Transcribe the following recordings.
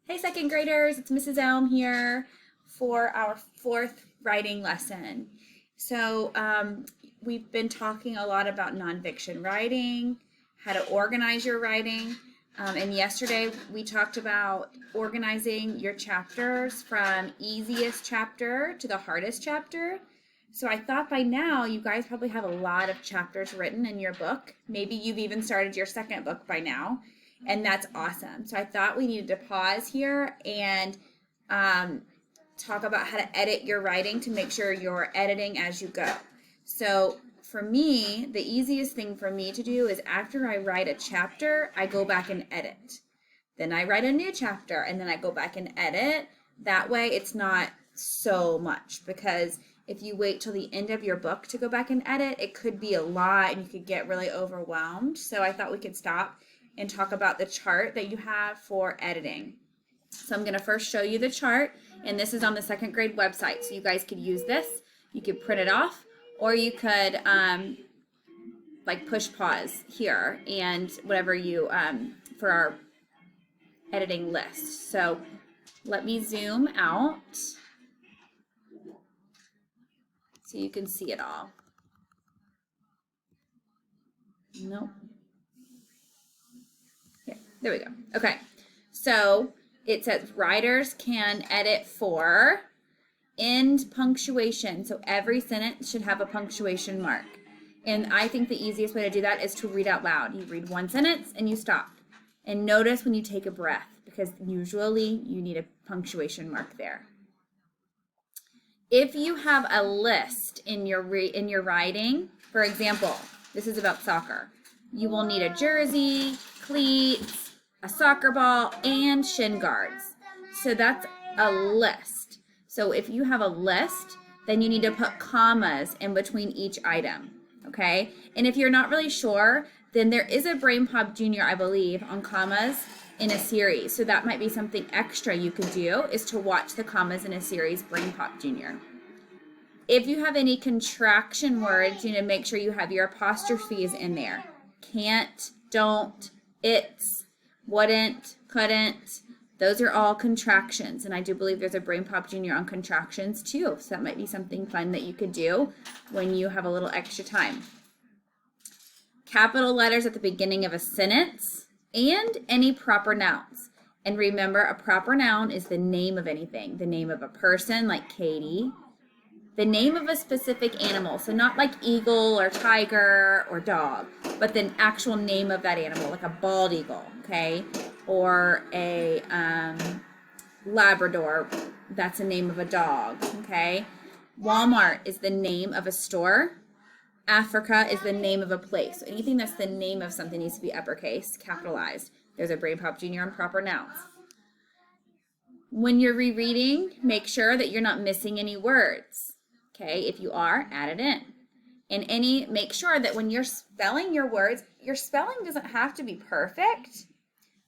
Hey, second graders, it's Mrs. Elm here for our fourth writing lesson. We've been talking a lot about nonfiction writing, how to organize your writing. And yesterday we talked about organizing your chapters from easiest chapter to the hardest chapter. So I thought by now you guys probably have a lot of chapters written in your book. Maybe you've even started your second book by now, and that's awesome. So I thought we needed to pause here and talk about how to edit your writing to make sure you're editing as you go. So for me, the easiest thing for me to do is after I write a chapter, I go back and edit. Then I write a new chapter and then I go back and edit. That way it's not so much, because if you wait till the end of your book to go back and edit, it could be a lot and you could get really overwhelmed. So I thought we could stop and talk about the chart that you have for editing. So I'm going to first show you the chart, and this is on the second grade website. So you guys could use this. You could print it off, or you could like push pause here and whatever you for our editing list. So let me zoom out so you can see it all. Nope. Here, there we go. Okay, so it says writers can edit for end punctuation. So every sentence should have a punctuation mark. And I think the easiest way to do that is to read out loud. You read one sentence and you stop. And notice when you take a breath, because usually you need a punctuation mark there. If you have a list in your writing, for example, this is about soccer. You will need a jersey, cleats, a soccer ball, and shin guards. So that's a list. So if you have a list, then you need to put commas in between each item, okay? And if you're not really sure, then there is a Brain Pop Junior, I believe, on commas in a series. So that might be something extra you could do, is to watch the commas in a series, Brain Pop Junior. If you have any contraction words, you need to make sure you have your apostrophes in there. Can't, don't, it's, wouldn't, couldn't. Those are all contractions, and I do believe there's a Brain Pop Junior on contractions too, so that might be something fun that you could do when you have a little extra time. Capital letters at the beginning of a sentence, and any proper nouns. And remember, a proper noun is the name of anything. The name of a person, like Katie. The name of a specific animal, so not like eagle or tiger or dog, but the actual name of that animal, like a bald eagle, okay? Or a Labrador, that's the name of a dog, okay? Walmart is the name of a store. Africa is the name of a place. So anything that's the name of something needs to be uppercase, capitalized. There's a Brain Pop Junior on proper nouns. When you're rereading, make sure that you're not missing any words. Okay, if you are, add it in. And make sure that when you're spelling your words, your spelling doesn't have to be perfect,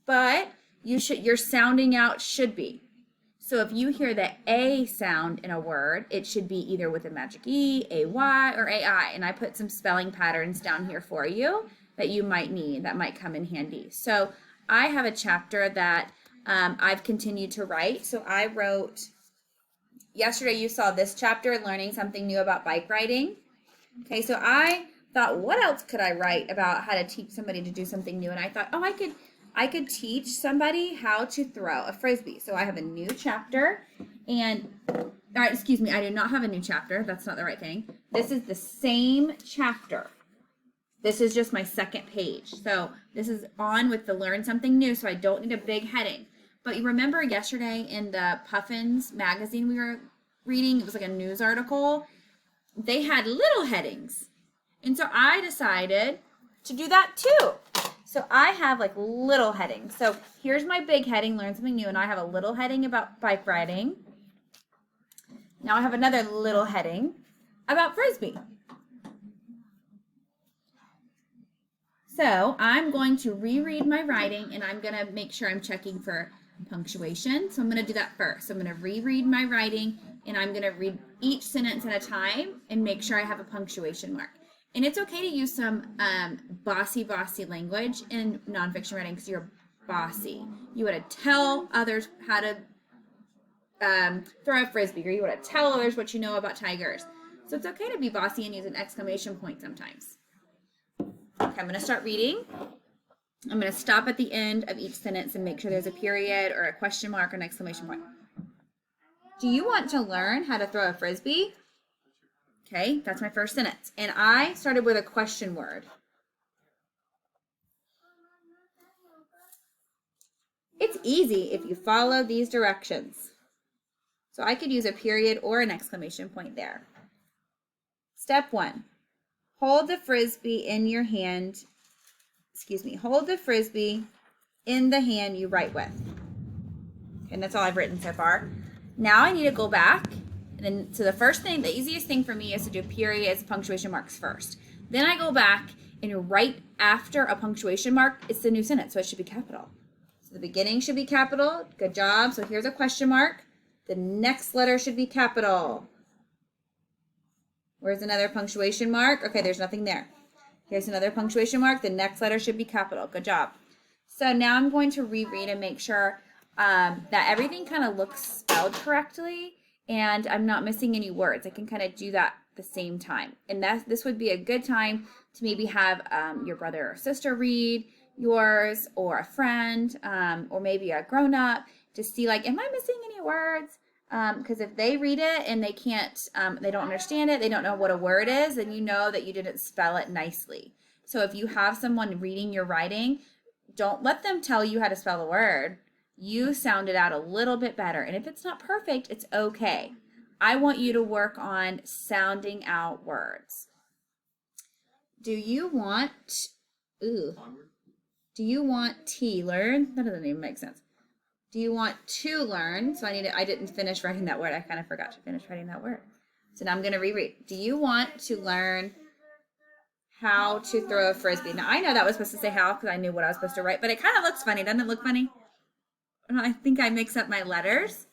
but your sounding out should be. So if you hear the A sound in a word, it should be either with a magic E, A-Y, or A-I. And I put some spelling patterns down here for you that you might need, that might come in handy. So I have a chapter that I've continued to write. So I wrote, yesterday you saw this chapter, learning something new about bike riding. Okay, so I thought, what else could I write about how to teach somebody to do something new? And I thought, oh, I could teach somebody how to throw a Frisbee. So I have a new chapter, and, excuse me, I do not have a new chapter. That's not the right thing. This is the same chapter. This is just my second page. So this is on with the learn something new, so I don't need a big heading. But you remember yesterday in the Puffins magazine we were reading, it was like a news article, they had little headings. And so I decided to do that too. So I have like little headings. So here's my big heading, learn something new, and I have a little heading about bike riding. Now I have another little heading about Frisbee. So I'm going to reread my writing, and I'm going to make sure I'm checking for punctuation. So I'm going to do that first. So I'm going to reread my writing, and I'm going to read each sentence at a time and make sure I have a punctuation mark. And it's okay to use some bossy language in nonfiction writing, because your bossy. You want to tell others how to throw a frisbee, or you want to tell others what you know about tigers. So it's okay to be bossy and use an exclamation point sometimes. Okay, I'm going to start reading. I'm going to stop at the end of each sentence and make sure there's a period or a question mark or an exclamation point. Do you want to learn how to throw a frisbee? Okay, that's my first sentence. And I started with a question word. It's easy if you follow these directions. So I could use a period or an exclamation point there. Step 1. Hold the frisbee in your hand. Hold the frisbee in the hand you write with. And that's all I've written so far. Now I need to go back. So the first thing, the easiest thing for me is to do periods, punctuation marks first. Then I go back and right after a punctuation mark, it's the new sentence, so it should be capital. So the beginning should be capital. Good job. So here's a question mark. The next letter should be capital. Where's another punctuation mark? Okay, there's nothing there. Here's another punctuation mark. The next letter should be capital. Good job. So now I'm going to reread and make sure that everything kind of looks spelled correctly and I'm not missing any words. I can kind of do that at the same time. And this would be a good time to maybe have your brother or sister read yours, or a friend, or maybe a grown-up, to see like, am I missing any words? Because if they read it and they can't, they don't understand it, they don't know what a word is, then you know that you didn't spell it nicely. So if you have someone reading your writing, don't let them tell you how to spell a word. You sound it out a little bit better. And if it's not perfect, it's okay. I want you to work on sounding out words. Do you want T learn? That doesn't even make sense. Do you want to learn? So I didn't finish writing that word. I kind of forgot to finish writing that word. So now I'm going to reread. Do you want to learn how to throw a frisbee? Now I know that was supposed to say how because I knew what I was supposed to write, but it kind of looks funny. Doesn't it look funny? I think I mix up my letters.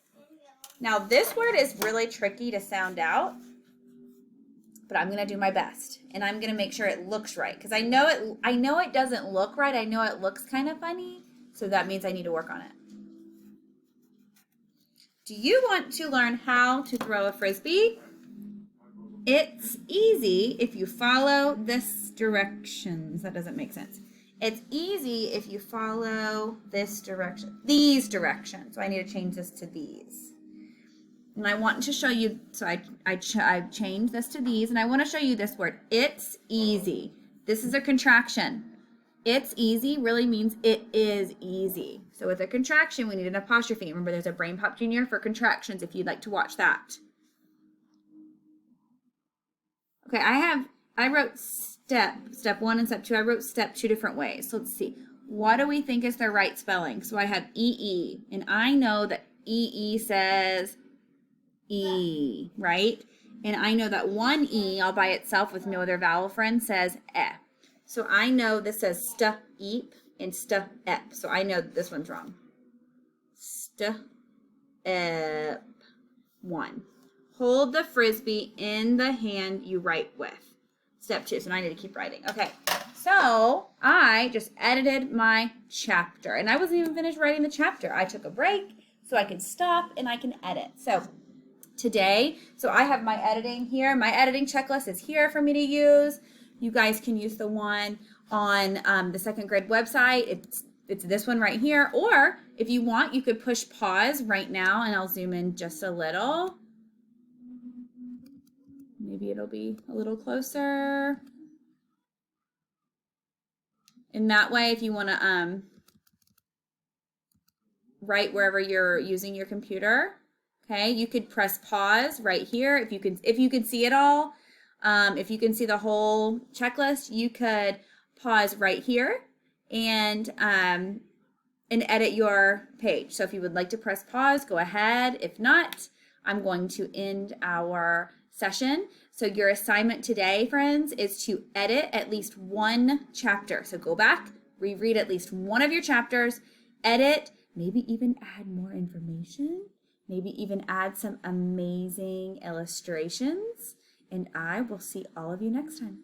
Now this word is really tricky to sound out, but I'm going to do my best. And I'm going to make sure it looks right because I know it doesn't look right. I know it looks kind of funny. So that means I need to work on it. Do you want to learn how to throw a frisbee? It's easy if you follow this directions. That doesn't make sense. It's easy if you follow this direction, these directions. So I need to change this to these. And I want to show you, so I changed this to these, and I want to show you this word. It's easy. This is a contraction. It's easy really means it is easy. So with a contraction, we need an apostrophe. Remember, there's a Brain Pop Junior for contractions if you'd like to watch that. Okay, I wrote step 1 and step 2. I wrote step 2 different ways. So let's see. What do we think is the right spelling? So I have EE, and I know that EE says E, right? And I know that one E all by itself with no other vowel friend says E. So I know this says st-eep and st-ep. So I know this one's wrong. St-ep. 1. Hold the frisbee in the hand you write with. Step 2. So now I need to keep writing. Okay. So I just edited my chapter. And I wasn't even finished writing the chapter. I took a break so I can stop and I can edit. So today, so I have my editing here. My editing checklist is here for me to use. You guys can use the one on the second grade website. It's this one right here. Or if you want, you could push pause right now and I'll zoom in just a little. Maybe it'll be a little closer. And that way, if you want to write wherever you're using your computer, okay, you could press pause right here. If you can see it all, if you can see the whole checklist, you could pause right here and edit your page. So if you would like to press pause, go ahead. If not, I'm going to end our session. So your assignment today, friends, is to edit at least one chapter. So go back, reread at least one of your chapters, edit, maybe even add more information, maybe even add some amazing illustrations, and I will see all of you next time.